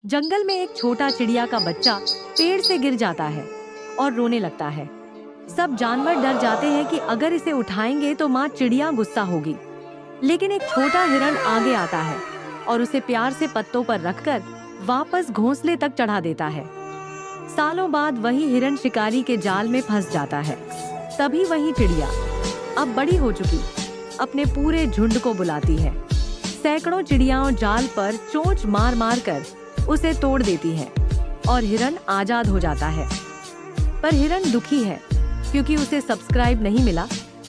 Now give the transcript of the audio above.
जंगल में एक छोटा चिड़िया का बच्चा पेड़ से गिर जाता है और रोने लगता है। सब जानवर डर जाते हैं कि अगर इसे उठाएंगे तो माँ चिड़िया गुस्सा होगी। लेकिन एक छोटा हिरण आगे आता है और उसे प्यार से पत्तों पर रखकर वापस घोंसले तक चढ़ा देता है। सालों बाद वही हिरण शिकारी के जाल में फंस जाता है। तभी वही चिड़िया, अब बड़ी हो चुकी, अपने पूरे झुंड को बुलाती है। सैकड़ों चिड़ियाओं जाल पर चोंच मार मार कर उसे तोड़ देती है और हिरण आजाद हो जाता है। पर हिरण दुखी है क्योंकि उसे सब्सक्राइब नहीं मिला